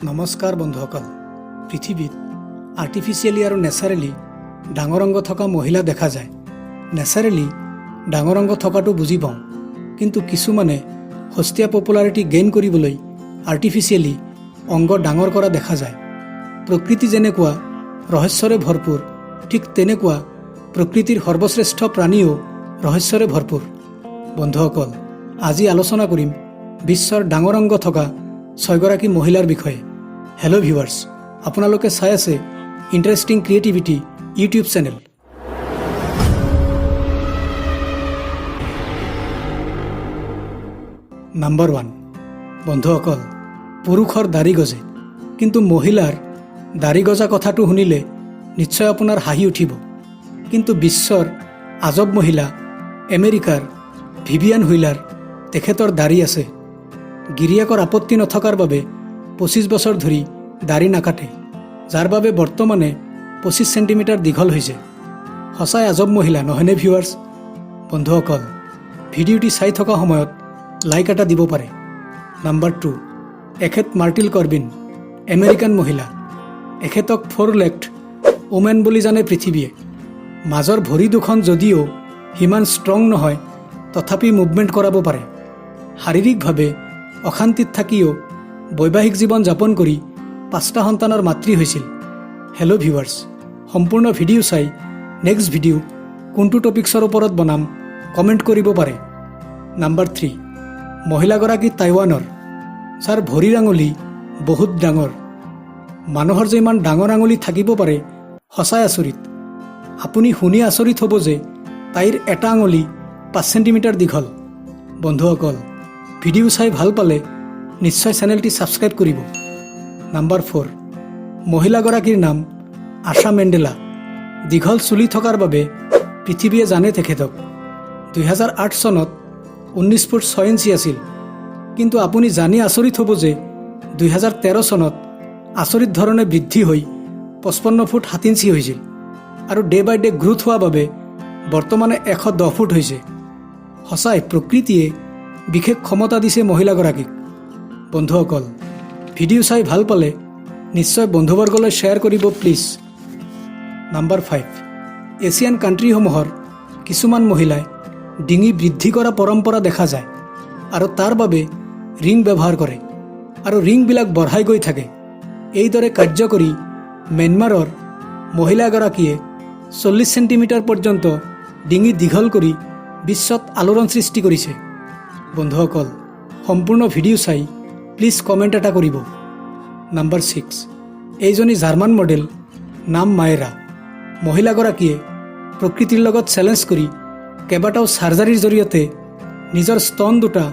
নমস্কাৰ বন্ধুসকল। পৃথিৱীত আৰ্টিফিচিয়েলি আৰু নেচাৰেলি ডাঙৰ অংগ থকা মহিলা দেখা যায়। নেচাৰেলি ডাঙৰ অংগ থকাটো বুজি পাওঁ, কিন্তু কিছুমানে সস্তীয়া পপুলাৰিটি গেইন কৰিবলৈ আৰ্টিফিচিয়েলি অংগ ডাঙৰ কৰা দেখা যায়। প্ৰকৃতি যেনেকুৱা ৰহস্যৰে ভৰপূৰ, ঠিক তেনেকুৱা প্ৰকৃতিৰ সৰ্বশ্ৰেষ্ঠ প্ৰাণীও ৰহস্যৰে ভৰপূৰ। বন্ধুসকল, আজি আলোচনা কৰিম বিশ্বৰ ডাঙৰ অংগ থকা 6 গৰাকী মহিলাৰ বিষয়ে। হেল্ল' ভিউৱাৰ্ছ, আপোনালোকে চাই আছে interesting creativity YouTube channel. Number 1। বন্ধুসকল, পুৰুষৰ দাড়ি গজে, কিন্তু মহিলাৰ দাড়ি গজা কথাটো শুনিলে নিশ্চয় আপোনাৰ হাঁহি উঠিব। কিন্তু বিশ্বৰ আজব মহিলা আমেৰিকাৰ ভিভিয়ান হুইলাৰ, তেখেতৰ দাড়ি আছে। গিৰিয়েকৰ আপত্তি নথকাৰ বাবে 25 বছৰ ধৰি দাড়ি নাকাটে, যাৰ বাবে বৰ্তমানে 25 চেণ্টিমিটাৰ দীঘল হৈছে। সঁচাই আজব মহিলা, নহয়নে ভিউৱাৰ্ছ? বন্ধুসকল, ভিডিঅ'টি চাই থকা সময়ত লাইক এটা দিব পাৰে। নাম্বাৰ 2। এখেত মাৰ্টিল কৰ্বিন, আমেৰিকান মহিলা। এখেতক 4-legged ওমেন বুলি জানে পৃথিৱীয়ে। মাজৰ ভৰি দুখন যদিও সিমান ষ্ট্ৰং নহয়, তথাপি মুভমেণ্ট কৰাব পাৰে। শাৰীৰিকভাৱে অশান্তিত থাকিও বৈবাহিক জীৱন যাপন কৰি 5টা সন্তানৰ মাতৃ হৈছিল। হেল্ল' ভিউৱাৰ্ছ, সম্পূৰ্ণ ভিডিঅ' চাই নেক্সট ভিডিঅ' কোনটো টপিকছৰ ওপৰত বনাম কমেণ্ট কৰিব পাৰে। নাম্বাৰ 3। মহিলাগৰাকী টাইৱানৰ, যাৰ ভৰিৰ আঙুলি বহুত ডাঙৰ। মানুহৰ যে ইমান ডাঙৰ আঙুলি থাকিব পাৰে, সঁচাই আচৰিত। আপুনি শুনি আচৰিত হ'ব যে তাইৰ এটা আঙুলি 5 চেণ্টিমিটাৰ দীঘল। বন্ধুসকল, ভিডিঅ' চাই ভাল পালে নিশ্চয় চেনেলটি ছাবস্ক্ৰাইব কৰিব। নাম্বাৰ 4। মহিলাগৰাকীৰ নাম আশা মেণ্ডেলা। দীঘল চুলি থকাৰ বাবে পৃথিৱীয়ে জানে তেখেতক। 2008 চনত 19 ফুট 6 ইঞ্চি আছিল, কিন্তু আপুনি জানি আচৰিত হ'ব যে 2013 চনত আচৰিত ধৰণে বৃদ্ধি হৈ 55 ফুট 7 ইঞ্চি হৈছিল, আৰু ডে বাই ডে গ্ৰোথ হোৱা বাবে বৰ্তমানে 110 ফুট হৈছে। সঁচাই প্ৰকৃতিয়ে বিশেষ ক্ষমতা দিছে মহিলাগৰাকীক। বন্ধুসকল, ভিডিঅ' চাই ভাল পালে নিশ্চয় বন্ধুবৰ্গলৈ শ্বেয়াৰ কৰিব প্লিজ। নাম্বাৰ 5। এছিয়ান কাণ্ট্ৰিসমূহৰ কিছুমান মহিলাই ডিঙি বৃদ্ধি কৰা পৰম্পৰা দেখা যায়, আৰু তাৰ বাবে ৰিং ব্যৱহাৰ কৰে, আৰু ৰিংবিলাক বঢ়াই গৈ থাকে। এইদৰে কাৰ্য কৰি ম্যানমাৰৰ মহিলাগৰাকীয়ে 40 চেণ্টিমিটাৰ পৰ্যন্ত ডিঙি দীঘল কৰি বিশ্বত আলোড়ন সৃষ্টি কৰিছে। বন্ধুসকল, সম্পূৰ্ণ ভিডিঅ' চাই প্লিজ কমেণ্ট এটা কৰিব। নাম্বাৰ 6। এইজনী জাৰ্মান মডেল, নাম মায়েৰা। মহিলাগৰাকীয়ে প্ৰকৃতিৰ লগত চেলেঞ্জ কৰি কেইবাটাও চাৰ্জাৰীৰ জৰিয়তে নিজৰ স্তন দুটা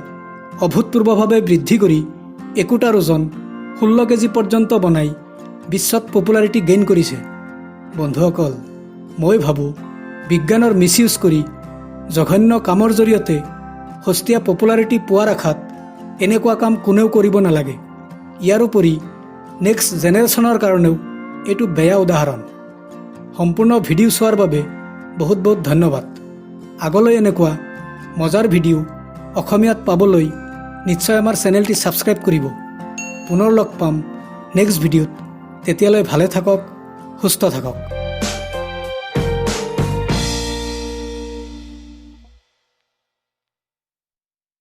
অভূতপূৰ্বভাৱে বৃদ্ধি কৰি একোটাৰ ওজন 16 কেজি পৰ্যন্ত বনাই বিশ্বত পপুলাৰিটি গেইন কৰিছে। বন্ধুসকল, মই ভাবোঁ বিজ্ঞানৰ মিছইউজ কৰি জঘন্য কামৰ জৰিয়তে সস্তীয়া পপুলাৰিটি পোৱাৰ আশাত এনেকুৱা কাম কোনেও কৰিব নালাগে। ইয়াৰোপৰি নেক্সট জেনেৰেশ্যনৰ কাৰণেও এইটো বেয়া উদাহৰণ। সম্পূৰ্ণ ভিডিঅ' চোৱাৰ বাবে বহুত বহুত ধন্যবাদ। আগলৈ এনেকুৱা মজাৰ ভিডিঅ' অসমীয়াত পাবলৈ নিশ্চয় আমাৰ চেনেলটি ছাবস্ক্ৰাইব কৰিব। পুনৰ লগ পাম নেক্সট ভিডিঅ'ত। তেতিয়ালৈ ভালে থাকক, সুস্থ থাকক।